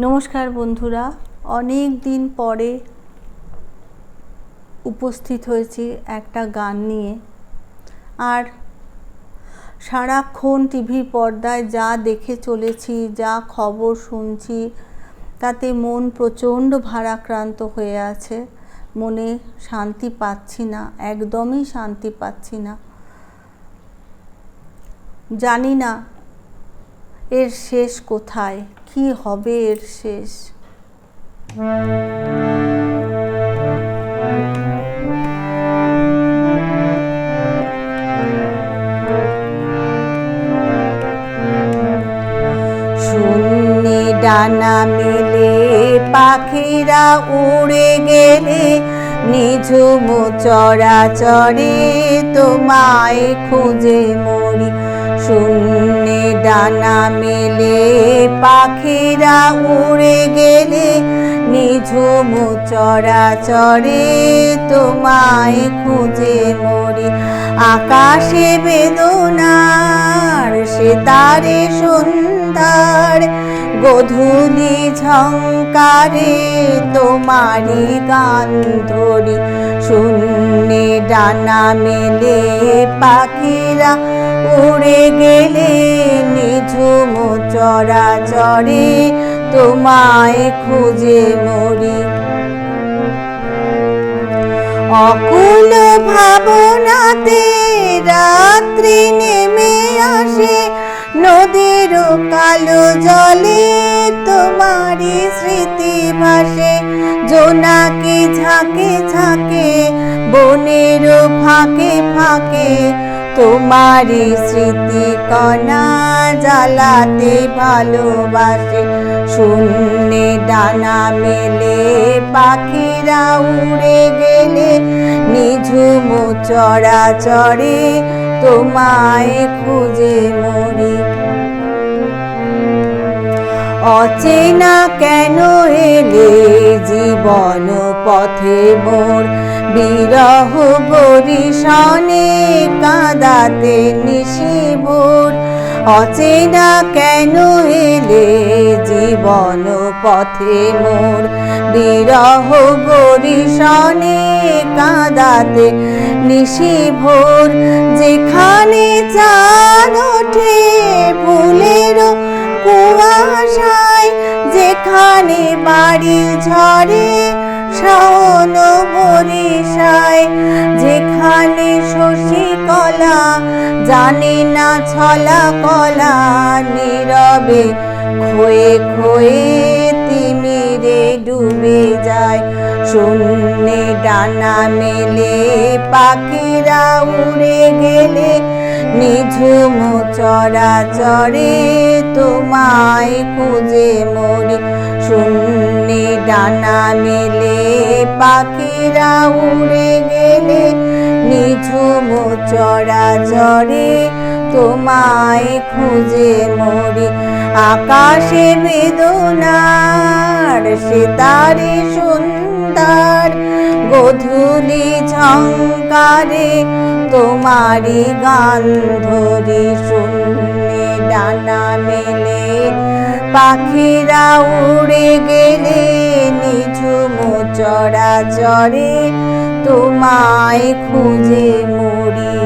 নমস্কার বন্ধুরা, অনেক দিন পরে উপস্থিত হয়েছি একটা গান নিয়ে। আর সারাক্ষণ টিভির পর্দায় যা দেখে চলেছি, যা খবর শুনছি, তাতে মন প্রচণ্ড ভারাক্রান্ত হয়ে আছে। মনে শান্তি পাচ্ছি না, একদমই শান্তি পাচ্ছি না। জানি না এর শেষ কোথায়, কি হবে এর শেষ। শূন্যে ডানা মেলে পাখিরা উড়ে গেলে, নিঝুম চরাচরে তোমায় খুঁজে মরি। শূন্যে ডানা মেলে পাখিরা উড়ে গেলে, নিঝুম চরাচরে তোমায় খুঁজে মরি। আকাশে বেদনার সেতারে সন্ধ্যার গোধূলি ঝংকারে তোমারই গান ধরি। শূন্যে ডানা মেলে পাখিরা উড়ে গেলে, নিঝুম চরাচরে তোমায় খুঁজে মরি। অকুল ভাবনাতে রাত্রি নেমে আসে, নদীর কালো জলে তোমারই স্মৃতি ভাসে। জোনাকি ঝাঁকে ঝাঁকে বনের ফাঁকে ফাঁকে, তোমারই স্মৃতি কণা জ্বালাতে ভালোবাসে। শূন্যে ডানা মেলে পাখিরা উড়ে গেলে, নিঝুম চরাচরে তোমায় খুঁজে মরি। অচেনা কেন এলে জীবন পথে মোর, বিরহ বরিশনে কাঁদাতে নিশিভোর। অচেনা কেন এলে জীবন পথে মোর, বিরহ বরিশনে কাঁদাতে নিশিভোর। যেখানে চাঁদ ওঠে ফুলের কুয়াশায়, যেখানে বাড়ি ঝরে শাওন বরিশায়, যেখানে শশীকলা জানে না ছলা কলা, নীরবে খোয়ে খোয়ে তিমিরে ডুবে যায়। শূন্যে ডানা মেলে পাখিরা উড়ে গেলে, নিঝুম চরাচরে তোমায় খুঁজে মরি। শূন্যে ডানা মেলে পাখিরা উড়ে গেলে, নিঝুম চরাচরে তোমায় খুঁজে মরি। আকাশে বেদনার সেতারে সন্ধ্যার গোধূলি ঝংকারে তোমারই গান ধরি। শূন্যে ডানা মেলে পাখিরা উড়ে গেলে, নিঝুম চরাচরে তোমায় খুঁজে মরি।